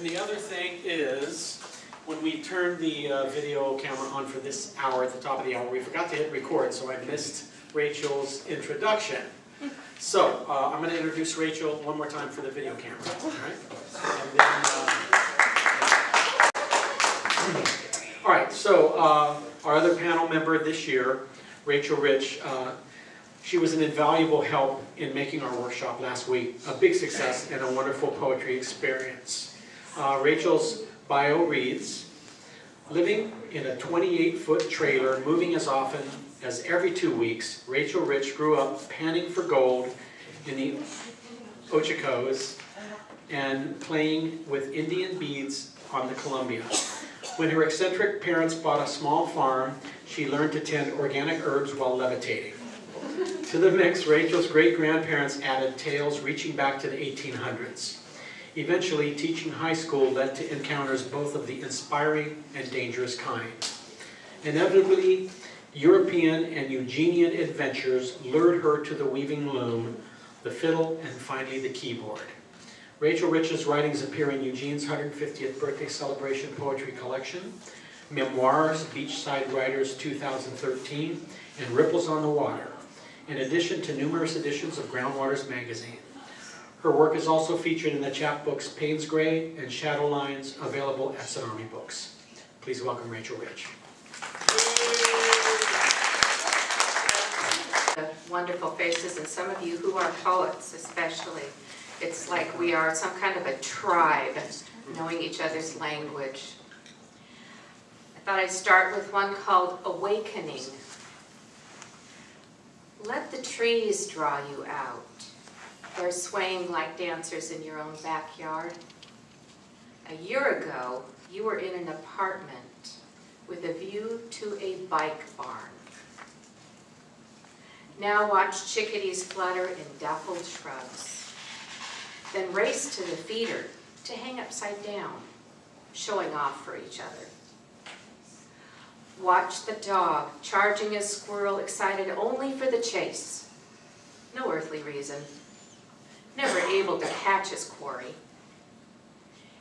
And the other thing is, when we turned the video camera on for this hour, at the top of the hour, we forgot to hit record, so I missed Rachel's introduction. So, I'm going to introduce Rachel one more time for the video camera. All right? And then, all right, so our other panel member this year, Rachel Rich, she was an invaluable help in making our workshop last week. A big success and a wonderful poetry experience. Rachel's bio reads, living in a 28-foot trailer, moving as often as every 2 weeks, Rachel Rich grew up panning for gold in the Ochocos and playing with Indian beads on the Columbia. When her eccentric parents bought a small farm, she learned to tend organic herbs while levitating. To the mix, Rachel's great-grandparents added tales reaching back to the 1800s. Eventually, teaching high school led to encounters both of the inspiring and dangerous kind. Inevitably, European and Eugenian adventures lured her to the weaving loom, the fiddle, and finally the keyboard. Rachel Rich's writings appear in Eugene's 150th birthday celebration poetry collection, Memoirs, Beachside Writers 2013, and Ripples on the Water, in addition to numerous editions of Groundwaters magazine. Her work is also featured in the chapbooks Payne's Gray and Shadow Lines, available at Sun Army Books. Please welcome Rachel Rich. Wonderful faces, and some of you who are poets especially. It's like we are some kind of a tribe, knowing each other's language. I thought I'd start with one called Awakening. Let the trees draw you out. They're swaying like dancers in your own backyard. A year ago, you were in an apartment with a view to a bike barn. Now watch chickadees flutter in dappled shrubs. Then race to the feeder to hang upside down, showing off for each other. Watch the dog charging a squirrel, excited only for the chase. No earthly reason. Never able to catch his quarry.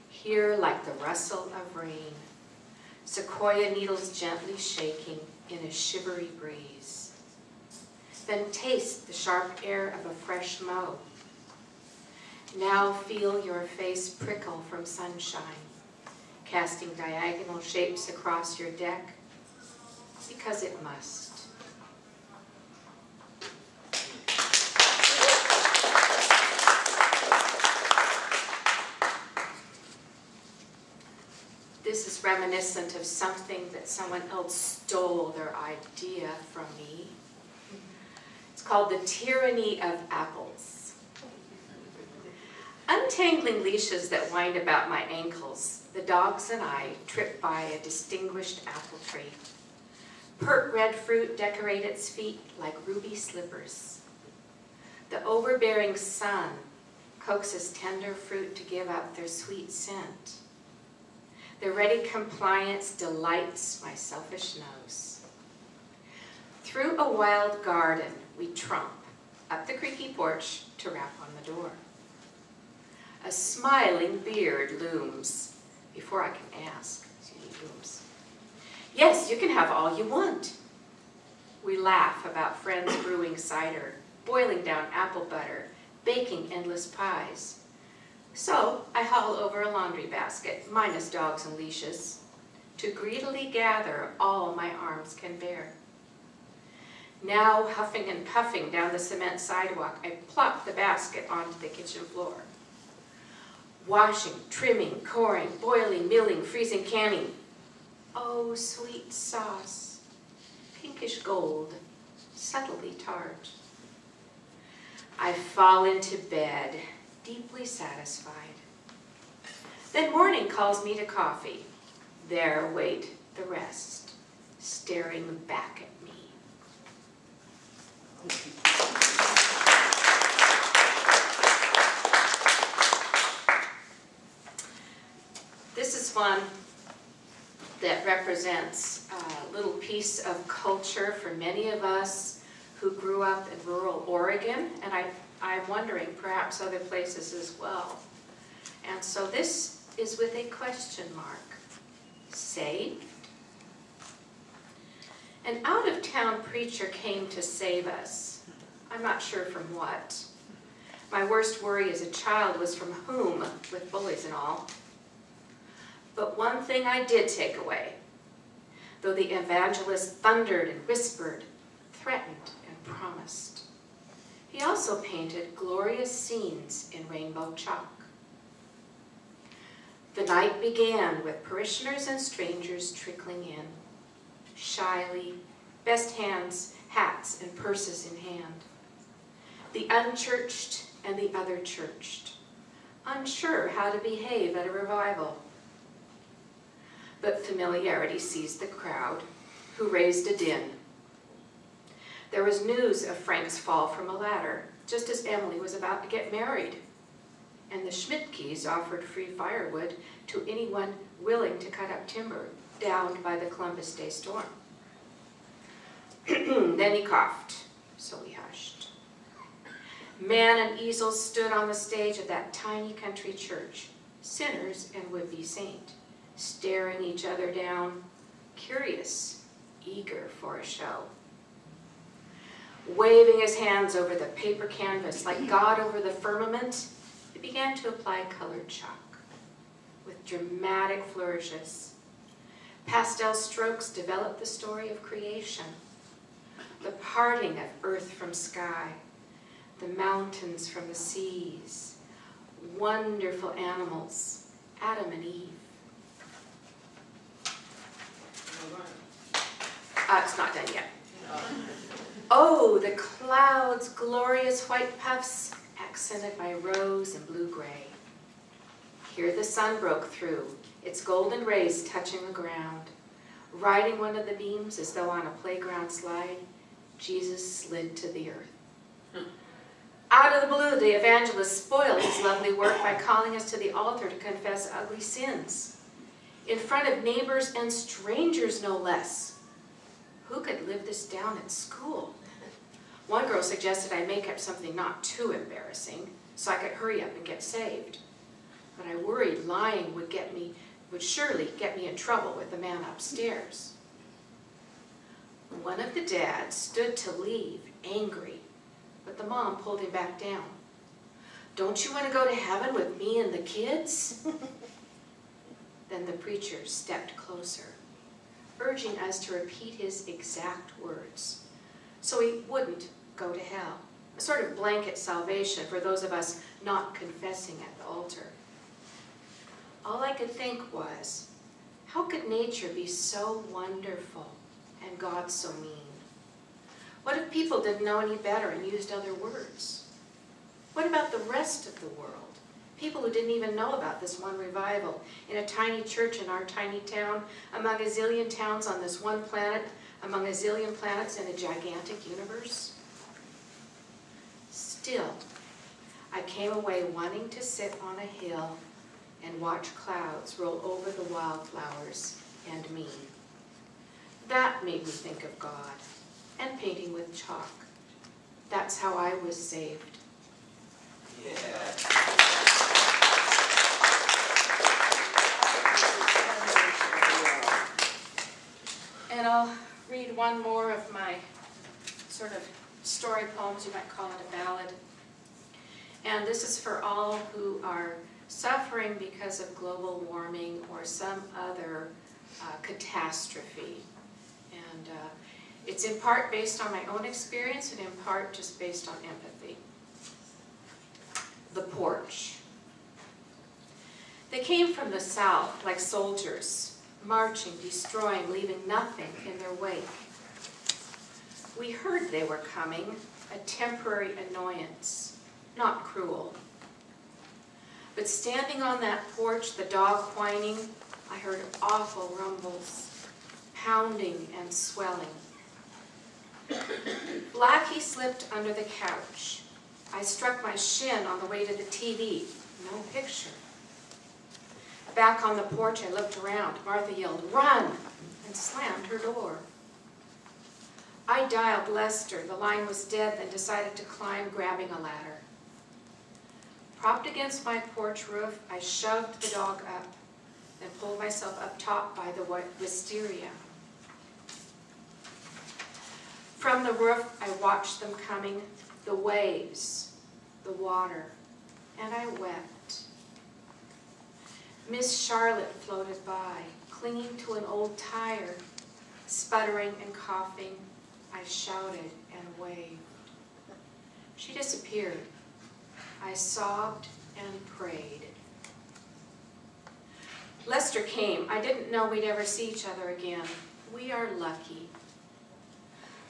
Hear like the rustle of rain, sequoia needles gently shaking in a shivery breeze. Then taste the sharp air of a fresh mow. Now feel your face prickle from sunshine, casting diagonal shapes across your deck, because it must. This is reminiscent of something that someone else stole their idea from me. It's called The Tyranny of Apples. Untangling leashes that wind about my ankles, the dogs and I trip by a distinguished apple tree. Pert red fruit decorate its feet like ruby slippers. The overbearing sun coaxes tender fruit to give up their sweet scent. Their ready compliance delights my selfish nose. Through a wild garden, we tromp up the creaky porch to rap on the door. A smiling beard looms before I can ask. Looms. Yes, you can have all you want. We laugh about friends brewing cider, boiling down apple butter, baking endless pies. So I haul over a laundry basket, minus dogs and leashes, to greedily gather all my arms can bear. Now, huffing and puffing down the cement sidewalk, I plop the basket onto the kitchen floor. Washing, trimming, coring, boiling, milling, freezing, canning. Oh, sweet sauce, pinkish gold, subtly tart. I fall into bed, deeply satisfied. Then morning calls me to coffee. There wait the rest, staring back at me. This is one that represents a little piece of culture for many of us who grew up in rural Oregon, and I'm wondering perhaps other places as well. And so this is with a question mark. Saved? An out-of-town preacher came to save us. I'm not sure from what. My worst worry as a child was from whom, with bullies and all. But one thing I did take away. Though the evangelist thundered and whispered, threatened and promised, he also painted glorious scenes in rainbow chalk. The night began with parishioners and strangers trickling in, shyly, best hands, hats, and purses in hand. The unchurched and the other churched, unsure how to behave at a revival. But familiarity seized the crowd, who raised a din. There was news of Frank's fall from a ladder, just as Emily was about to get married, and the Schmidtke's offered free firewood to anyone willing to cut up timber downed by the Columbus Day storm. Then he coughed, so we hushed. Man and easel stood on the stage of that tiny country church, sinners and would-be saint, staring each other down, curious, eager for a show. Waving his hands over the paper canvas like God over the firmament, he began to apply colored chalk with dramatic flourishes. Pastel strokes developed the story of creation, the parting of earth from sky, the mountains from the seas, wonderful animals, Adam and Eve. It's not done yet. Oh, the clouds, glorious white puffs, accented by rose and blue-gray. Here the sun broke through, its golden rays touching the ground. Riding one of the beams as though on a playground slide, Jesus slid to the earth. Out of the blue, the evangelist spoiled his lovely work by calling us to the altar to confess ugly sins. In front of neighbors and strangers, no less. Who could live this down at school? One girl suggested I make up something not too embarrassing so I could hurry up and get saved. But I worried lying would surely get me in trouble with the man upstairs. One of the dads stood to leave, angry, but the mom pulled him back down. Don't you want to go to heaven with me and the kids? Then the preacher stepped closer, urging us to repeat his exact words, so he wouldn't go to hell. A sort of blanket salvation for those of us not confessing at the altar. All I could think was, how could nature be so wonderful and God so mean? What if people didn't know any better and used other words? What about the rest of the world? People who didn't even know about this one revival in a tiny church in our tiny town, among a zillion towns on this one planet, among a zillion planets in a gigantic universe. Still, I came away wanting to sit on a hill and watch clouds roll over the wildflowers and me. That made me think of God and painting with chalk. That's how I was saved. Yeah. And I'll read one more of my sort of story poems, you might call it a ballad. And this is for all who are suffering because of global warming or some other catastrophe. And it's in part based on my own experience and in part just based on empathy. The porch. They came from the south like soldiers, marching, destroying, leaving nothing in their wake. We heard they were coming, a temporary annoyance, not cruel. But standing on that porch, the dog whining, I heard awful rumbles, pounding and swelling. Blackie slipped under the couch. I struck my shin on the way to the TV. No picture. Back on the porch, I looked around. Martha yelled, "Run!" and slammed her door. I dialed Lester. The line was dead, then decided to climb, grabbing a ladder. Propped against my porch roof, I shoved the dog up, then pulled myself up top by the wisteria. From the roof, I watched them coming, the waves, the water, and I wept. Miss Charlotte floated by, clinging to an old tire. Sputtering and coughing, I shouted and waved. She disappeared. I sobbed and prayed. Lester came. I didn't know we'd ever see each other again. We are lucky.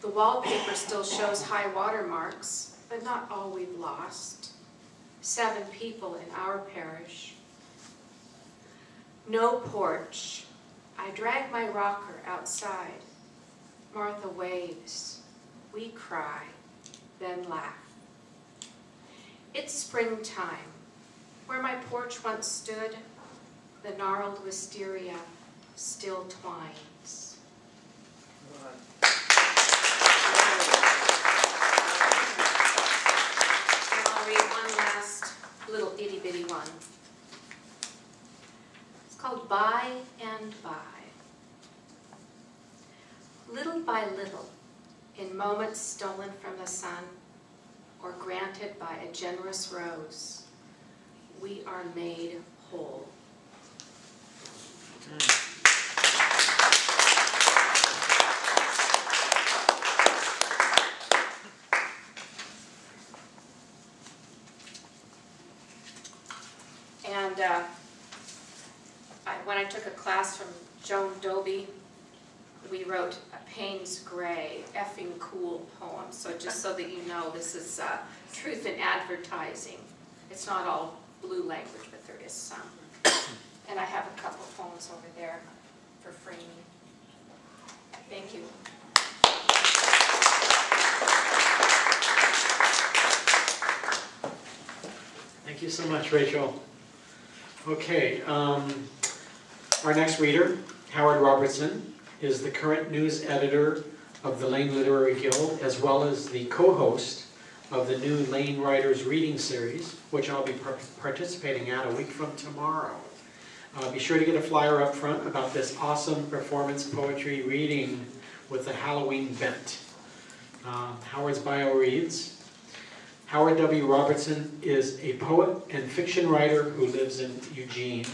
The wallpaper still shows high water marks, but not all we've lost. 7 people in our parish. No porch. I drag my rocker outside. Martha waves. We cry, then laugh. It's springtime. Where my porch once stood, the gnarled wisteria still twines. And I'll read one last little itty-bitty one. It's called By and By. Little by little, in moments stolen from the sun, or granted by a generous rose, we are made whole. And when I took a class from Joan Dobie, we wrote a Payne's Gray, effing cool poem. So just so that you know, this is truth in advertising. It's not all blue language, but there is some. And I have a couple poems over there for framing. Thank you. Thank you so much, Rachel. Okay, our next reader, Howard Robertson, is the current news editor of the Lane Literary Guild, as well as the co-host of the new Lane Writers Reading Series, which I'll be participating at a week from tomorrow. Be sure to get a flyer up front about this awesome performance poetry reading with the Halloween bent. Howard's bio reads, Howard W. Robertson is a poet and fiction writer who lives in Eugene.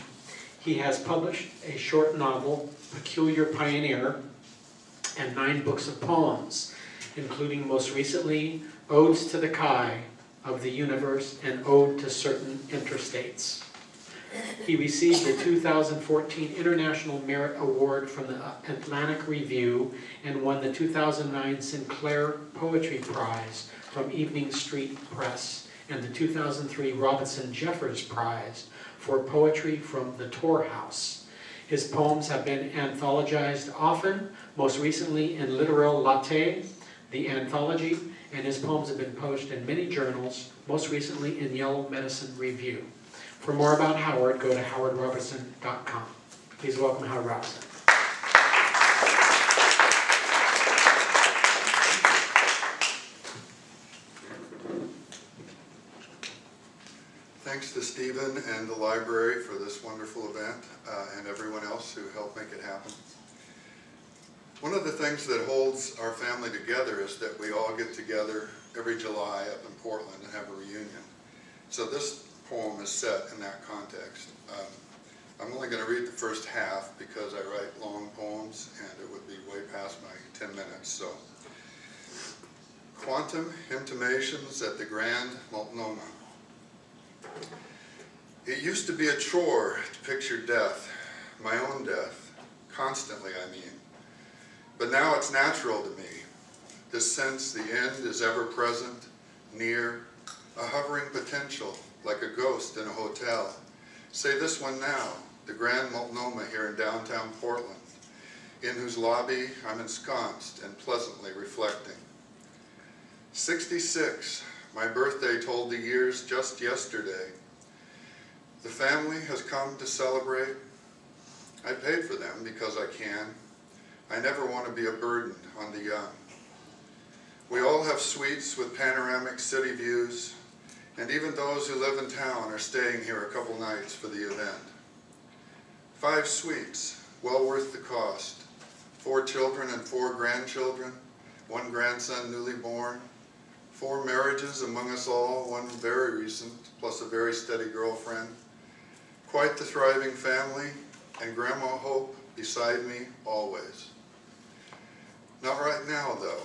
He has published a short novel, Peculiar Pioneer, and 9 books of poems, including most recently Odes to the Chi of the Universe and Ode to Certain Interstates. He received the 2014 International Merit Award from the Atlantic Review and won the 2009 Sinclair Poetry Prize from Evening Street Press and the 2003 Robinson Jeffers Prize for poetry from the Tor House. His poems have been anthologized often, most recently in Literal Latte, the anthology, and his poems have been published in many journals, most recently in Yellow Medicine Review. For more about Howard, go to howardrobertson.com. Please welcome Howard Robertson. Thanks to Stephen and the library for this wonderful event and everyone else who helped make it happen. One of the things that holds our family together is that we all get together every July up in Portland and have a reunion. So this poem is set in that context. I'm only going to read the first half because I write long poems and it would be way past my 10 minutes. So, Quantum Intimations at the Grand Multnomah. It used to be a chore to picture death, my own death, constantly I mean. But now it's natural to me, this sense the end is ever present, near, a hovering potential, like a ghost in a hotel. Say this one now, the Grand Multnomah here in downtown Portland, in whose lobby I'm ensconced and pleasantly reflecting. 66, my birthday told the years just yesterday. The family has come to celebrate. I paid for them because I can. I never want to be a burden on the young. We all have suites with panoramic city views. And even those who live in town are staying here a couple nights for the event. 5 suites, well worth the cost. 4 children and 4 grandchildren, 1 grandson newly born. 4 marriages among us all, 1 very recent, plus a very steady girlfriend. Quite the thriving family, and Grandma Hope beside me always. Not right now, though.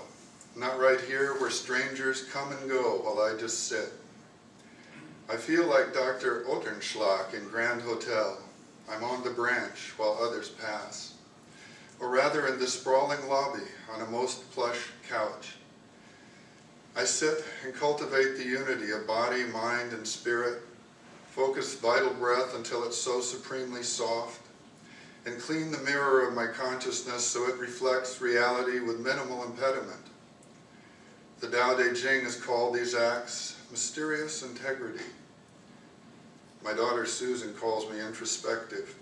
Not right here where strangers come and go while I just sit. I feel like Dr. Otterschlag in Grand Hotel. I'm on the branch while others pass. Or rather in this sprawling lobby on a most plush couch. I sit and cultivate the unity of body, mind, and spirit, focus vital breath until it's so supremely soft, and clean the mirror of my consciousness so it reflects reality with minimal impediment. The Tao Te Ching has called these acts mysterious integrity. My daughter Susan calls me introspective.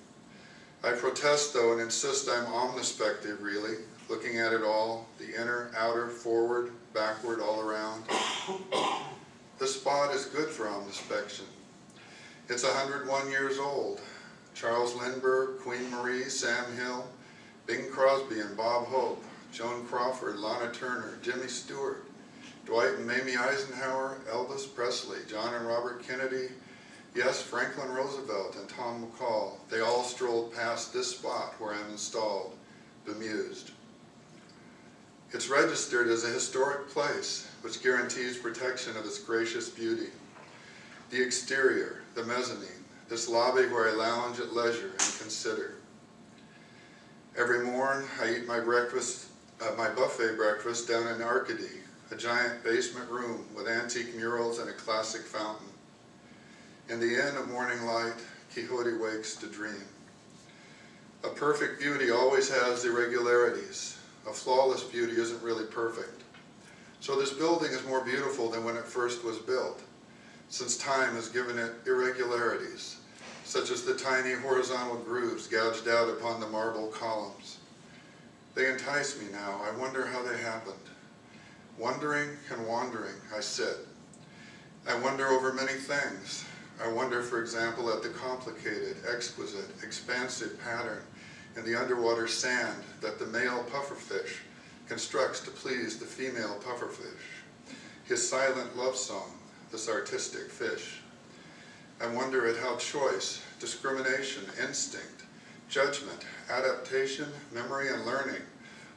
I protest though and insist I'm omnispective really, looking at it all, the inner, outer, forward, backward, all around. This spot is good for omnispection. It's 101 years old. Charles Lindbergh, Queen Marie, Sam Hill, Bing Crosby and Bob Hope, Joan Crawford, Lana Turner, Jimmy Stewart, Dwight and Mamie Eisenhower, Elvis Presley, John and Robert Kennedy, yes, Franklin Roosevelt and Tom McCall, they all strolled past this spot where I'm installed, bemused. It's registered as a historic place, which guarantees protection of its gracious beauty. The exterior, the mezzanine, this lobby where I lounge at leisure and consider. Every morn, I eat my buffet breakfast down in Arcady, a giant basement room with antique murals and a classic fountain. In the inn of morning light, Quixote wakes to dream. A perfect beauty always has irregularities. A flawless beauty isn't really perfect. So this building is more beautiful than when it first was built, since time has given it irregularities, such as the tiny horizontal grooves gouged out upon the marble columns. They entice me now. I wonder how they happened. Wondering and wandering, I sit. I wonder over many things. I wonder, for example, at the complicated, exquisite, expansive pattern in the underwater sand that the male pufferfish constructs to please the female pufferfish. His silent love song, this artistic fish. I wonder at how choice, discrimination, instinct, judgment, adaptation, memory, and learning,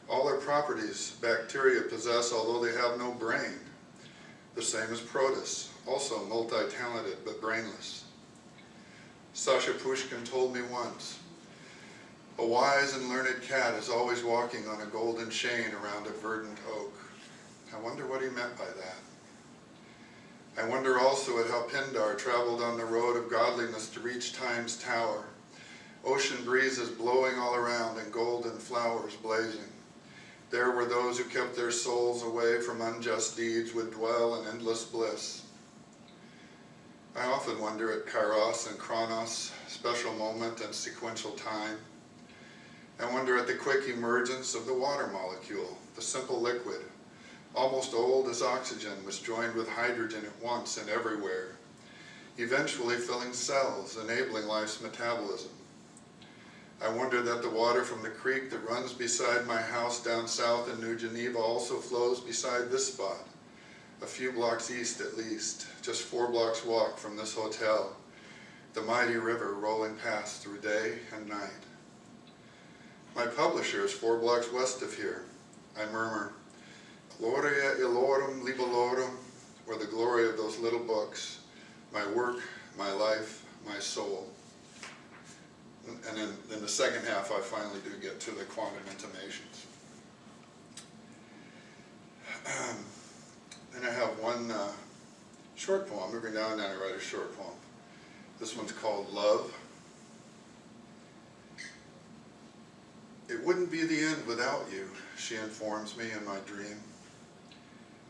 all are properties bacteria possess although they have no brain. The same as Protus, also multi-talented but brainless. Sasha Pushkin told me once, a wise and learned cat is always walking on a golden chain around a verdant oak. I wonder what he meant by that. I wonder also at how Pindar traveled on the road of godliness to reach time's tower, ocean breezes blowing all around and golden flowers blazing. There were those who kept their souls away from unjust deeds would dwell in endless bliss. I often wonder at Kairos and Chronos, special moment and sequential time. I wonder at the quick emergence of the water molecule, the simple liquid, almost old as oxygen, was joined with hydrogen at once and everywhere, eventually filling cells, enabling life's metabolism. I wonder that the water from the creek that runs beside my house down south in New Geneva also flows beside this spot, a few blocks east at least, just 4 blocks walk from this hotel, the mighty river rolling past through day and night. My publisher is 4 blocks west of here. I murmur, Gloria illorum libelorum, or the glory of those little books, my work, my life, my soul. And in the second half, I finally do get to the quantum intimations. And I have one short poem. Every now and then I write a short poem. This one's called Love. It wouldn't be the end without you, she informs me in my dream.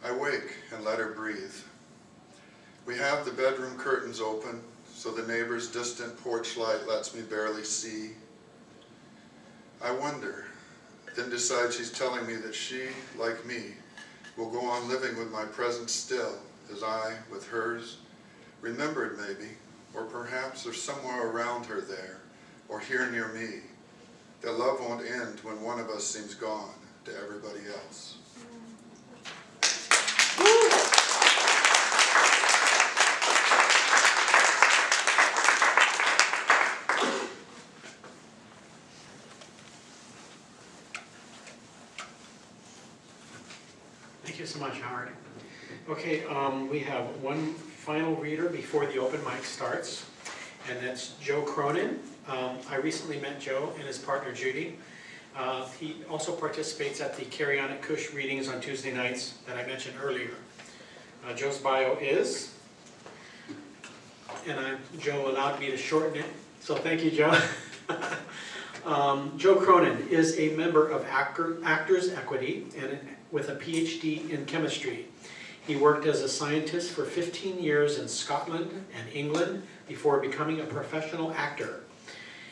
I wake and let her breathe. We have the bedroom curtains open, so the neighbor's distant porch light lets me barely see. I wonder, then decide she's telling me that she, like me, will go on living with my presence still, as I, with hers, remembered maybe, or perhaps there's somewhere around her there, or here near me, that love won't end when one of us seems gone to everybody else. Thank you so much, Howard. Okay, we have one final reader before the open mic starts, and that's Joe Cronin. I recently met Joe and his partner Judy. He also participates at the Carry On at Cush readings on Tuesday nights that I mentioned earlier. Joe's bio is, and Joe allowed me to shorten it, so thank you, Joe. Joe Cronin is a member of Actors Equity and with a PhD in chemistry. He worked as a scientist for 15 years in Scotland and England before becoming a professional actor.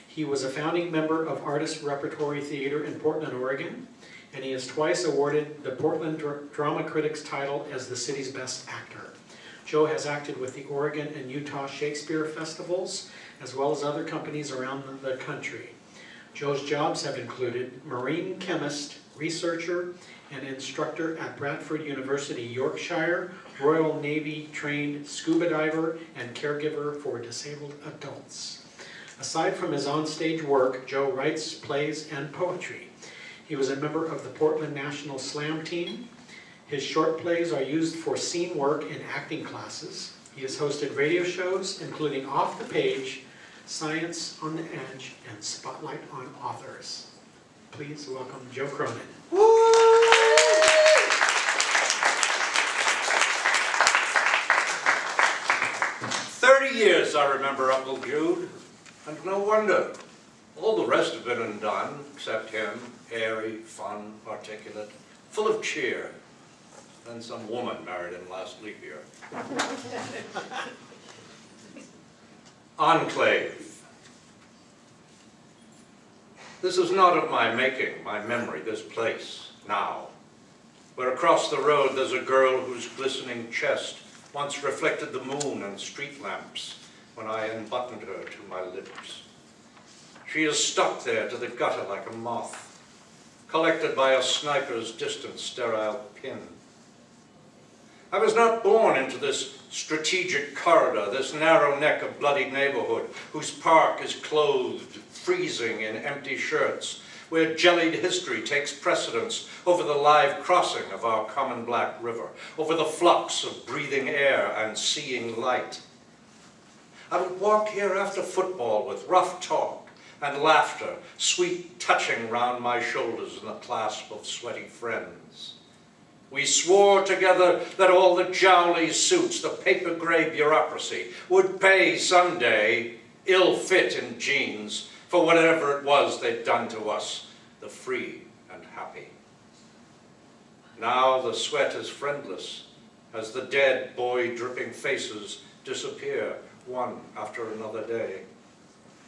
He was a founding member of Artist Repertory Theater in Portland, Oregon, and he is twice awarded the Portland Drama Critics title as the city's best actor. Joe has acted with the Oregon and Utah Shakespeare Festivals, as well as other companies around the country. Joe's jobs have included marine chemist, researcher, and instructor at Bradford University, Yorkshire, Royal Navy trained scuba diver, and caregiver for disabled adults. Aside from his onstage work, Joe writes plays and poetry. He was a member of the Portland National Slam team. His short plays are used for scene work in acting classes. He has hosted radio shows, including Off the Page, Science on the Edge, and Spotlight on Authors. Please welcome Joe Cronin. Woo! 30 years I remember Uncle Jude, and no wonder. All the rest have been undone, except him, airy, fun, articulate, full of cheer. Then some woman married him last leap year. Enclave. This is not of my making, my memory, this place, now, where across the road there's a girl whose glistening chest once reflected the moon and street lamps when I unbuttoned her to my lips. She is stuck there to the gutter like a moth, collected by a sniper's distant sterile pin. I was not born into this strategic corridor, this narrow neck of bloodied neighborhood, whose park is clothed, freezing in empty shirts, where jellied history takes precedence over the live crossing of our common black river, over the flux of breathing air and seeing light. I would walk here after football with rough talk and laughter, sweet touching round my shoulders in the clasp of sweaty friends. We swore together that all the jowly suits, the paper gray bureaucracy, would pay someday, ill fit in jeans, for whatever it was they'd done to us, the free and happy. Now the sweat is friendless, as the dead boy-dripping faces disappear one after another day.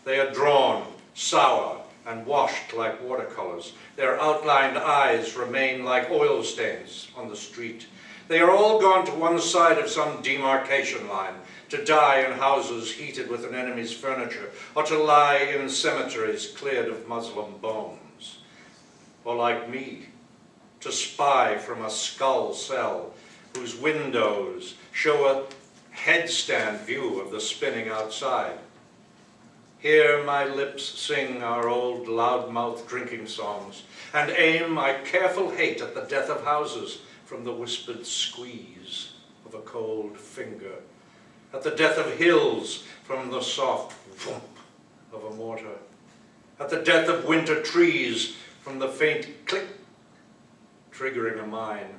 They are drawn, sour, and washed like watercolors. Their outlined eyes remain like oil stains on the street. They are all gone to one side of some demarcation line, to die in houses heated with an enemy's furniture, or to lie in cemeteries cleared of Muslim bones. Or like me, to spy from a skull cell whose windows show a headstand view of the spinning outside. Here my lips sing our old loudmouth drinking songs, and aim my careful hate at the death of houses from the whispered squeeze of a cold finger, at the death of hills from the soft whoomp of a mortar, at the death of winter trees from the faint click triggering a mine.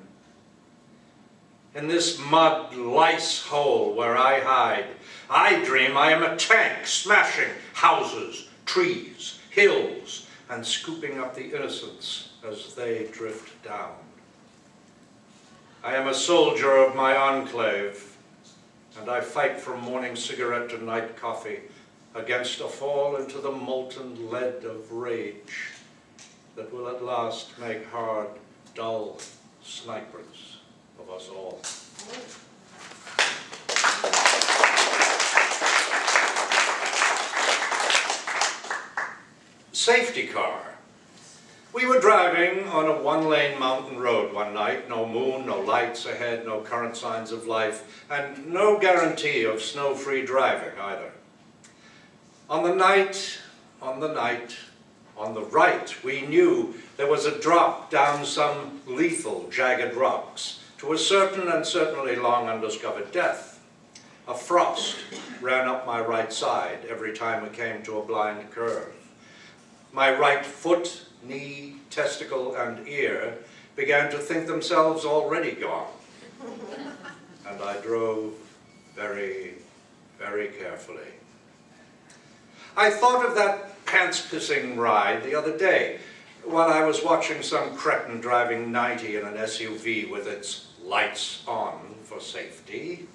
In this mud lice hole where I hide, I dream I am a tank smashing houses, trees, hills, and scooping up the innocents as they drift down. I am a soldier of my enclave, and I fight from morning cigarette to night coffee against a fall into the molten lead of rage that will at last make hard, dull snipers of us all. Safety car. We were driving on a one-lane mountain road one night, no moon, no lights ahead, no current signs of life, and no guarantee of snow-free driving either. On the right, we knew there was a drop down some lethal, jagged rocks to a certain and certainly long undiscovered death. A frost ran up my right side every time we came to a blind curve. My right foot, knee, testicle, and ear began to think themselves already gone. And I drove very, very carefully. I thought of that pants-pissing ride the other day while I was watching some cretin driving 90 in an SUV with its lights on for safety.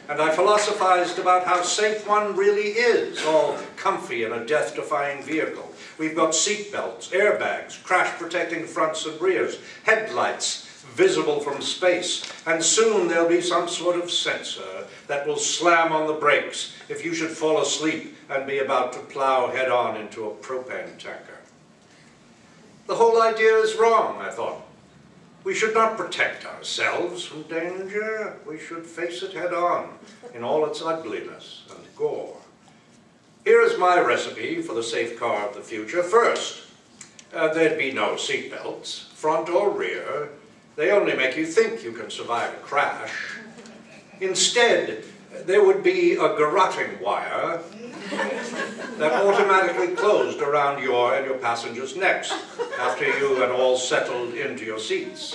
And I philosophized about how safe one really is, all comfy in a death-defying vehicle. We've got seat belts, airbags, crash-protecting fronts and rears, headlights visible from space, and soon there'll be some sort of sensor that will slam on the brakes if you should fall asleep and be about to plow head-on into a propane tanker. The whole idea is wrong, I thought. We should not protect ourselves from danger. We should face it head-on in all its ugliness and gore. Here is my recipe for the safe car of the future. First, there'd be no seat belts, front or rear. They only make you think you can survive a crash. Instead, there would be a garroting wire that automatically closed around your and your passengers' necks after you had all settled into your seats.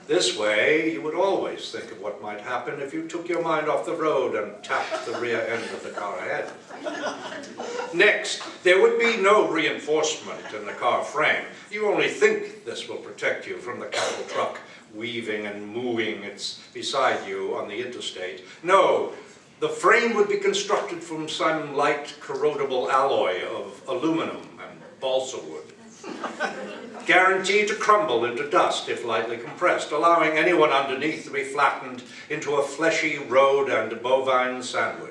This way, you would always think of what might happen if you took your mind off the road and tapped the rear end of the car ahead. Next, there would be no reinforcement in the car frame. You only think this will protect you from the cattle truck weaving and mooing beside you on the interstate. No, the frame would be constructed from some light corrodable alloy of aluminum and balsa wood, guaranteed to crumble into dust if lightly compressed, allowing anyone underneath to be flattened into a fleshy road and bovine sandwich.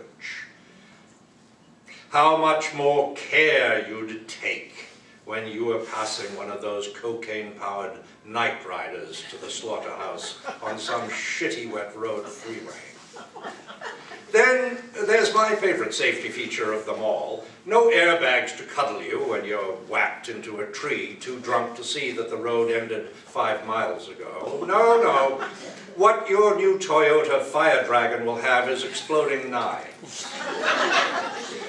How much more care you'd take when you were passing one of those cocaine-powered night riders to the slaughterhouse on some shitty wet road freeway. Then there's my favorite safety feature of them all. No airbags to cuddle you when you're whacked into a tree, too drunk to see that the road ended 5 miles ago. No, no. What your new Toyota Fire Dragon will have is exploding knives.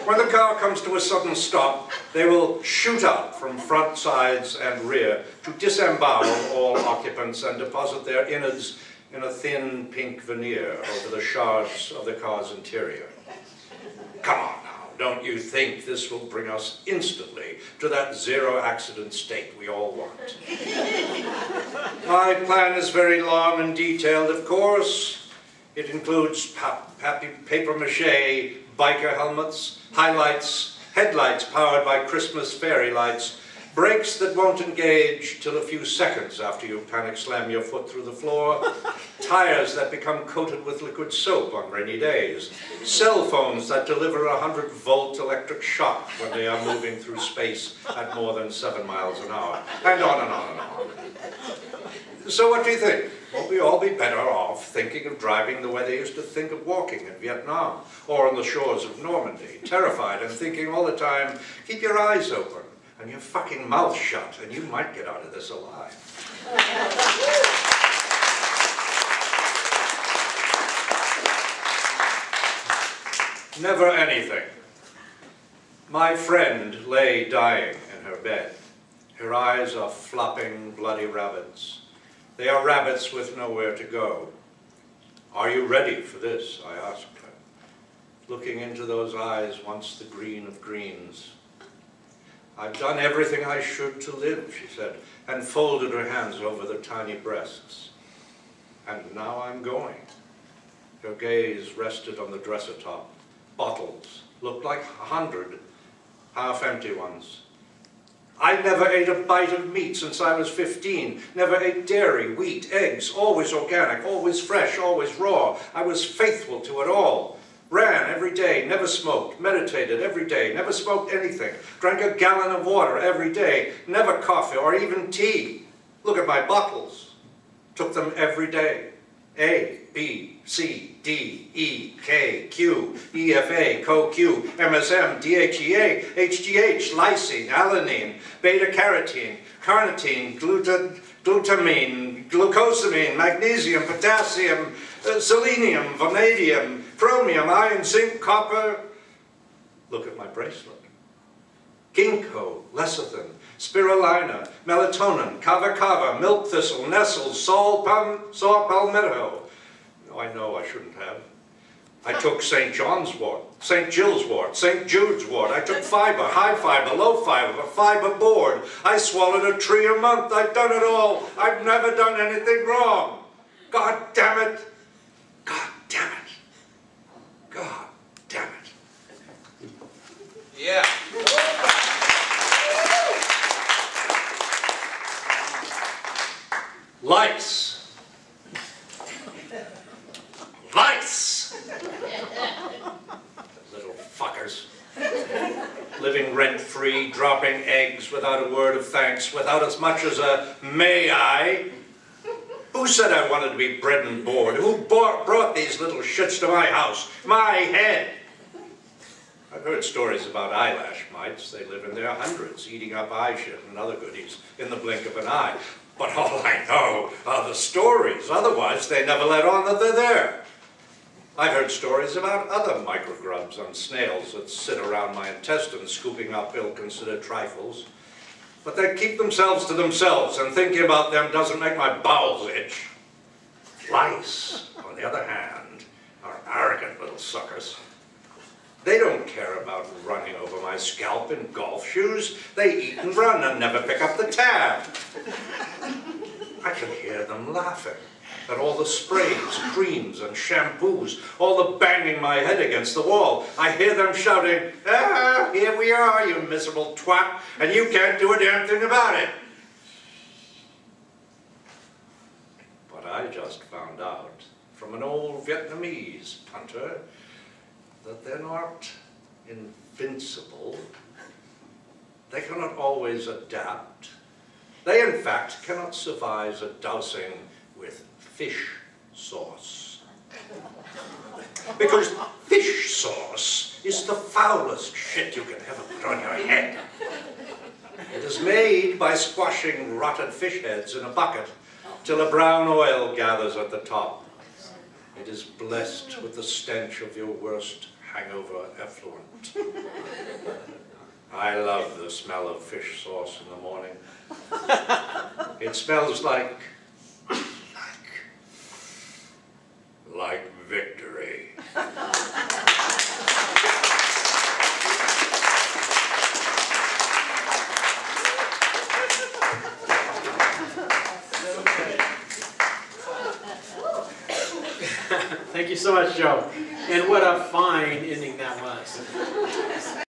When the car comes to a sudden stop, they will shoot out from front, sides, and rear to disembowel all occupants and deposit their innards in a thin pink veneer over the shards of the car's interior. Come on now, don't you think this will bring us instantly to that zero-accident state we all want? My plan is very long and detailed, of course. It includes papier-mâché biker helmets, highlights, headlights powered by Christmas fairy lights, brakes that won't engage till a few seconds after you panic slam your foot through the floor, tires that become coated with liquid soap on rainy days, cell phones that deliver a 100-volt electric shock when they are moving through space at more than 7 miles an hour, and on and on and on. So what do you think? Won't we all be better off thinking of driving the way they used to think of walking in Vietnam or on the shores of Normandy, terrified and thinking all the time, keep your eyes open and your fucking mouth shut, and you might get out of this alive. Never anything. My friend lay dying in her bed. Her eyes are flopping bloody rabbits. They are rabbits with nowhere to go. Are you ready for this? I asked her, looking into those eyes once the green of greens. I've done everything I should to live, she said, and folded her hands over the tiny breasts. And now I'm going. Her gaze rested on the dresser top. Bottles, looked like 100, half-empty ones. I never ate a bite of meat since I was 15, never ate dairy, wheat, eggs, always organic, always fresh, always raw. I was faithful to it all. ran every day, never smoked, meditated every day, never smoked anything, drank a gallon of water every day, never coffee or even tea. Look at my bottles. Took them every day. A, B, C, D, E, K, Q, EFA, CoQ, MSM, DHEA, HGH, lysine, alanine, beta-carotene, carnitine, glutamine, glucosamine, magnesium, potassium, selenium, vanadium, chromium, iron, zinc, copper. Look at my bracelet. Ginkgo, lecithin, spirulina, melatonin, kava, milk thistle, nettles, saw palmetto. I know I shouldn't have. I took St. John's wort, St. Gill's wort, St. Jude's wort. I took fiber, high fiber, low fiber, fiber board. I swallowed a tree a month. I've done it all. I've never done anything wrong. God damn it. God damn it. God damn it. Yeah. Lice. Lice! Little fuckers. Living rent-free, dropping eggs without a word of thanks, without as much as a may I. Who said I wanted to be bred and born? Who brought these little shits to my house? My head! I've heard stories about eyelash mites. They live in their hundreds, eating up eye shit and other goodies in the blink of an eye. But all I know are the stories. Otherwise, they never let on that they're there. I've heard stories about other microgrubs and snails that sit around my intestines, scooping up ill-considered trifles. But they keep themselves to themselves, and thinking about them doesn't make my bowels itch. Lice, on the other hand, are arrogant little suckers. They don't care about running over my scalp in golf shoes. They eat and run and never pick up the tab. I can hear them laughing at all the sprays, creams, and shampoos, all the banging my head against the wall. I hear them shouting, "Ah, here we are, you miserable twat, and you can't do a damn thing about it." But I just found out from an old Vietnamese punter that they're not invincible. They cannot always adapt. They, in fact, cannot survive a dousing with fish sauce. Because fish sauce is the foulest shit you can ever put on your head. It is made by squashing rotted fish heads in a bucket till a brown oil gathers at the top. It is blessed with the stench of your worst hangover effluent. I love the smell of fish sauce in the morning. It smells like victory. Thank you so much, Joe. And what a fine ending that was.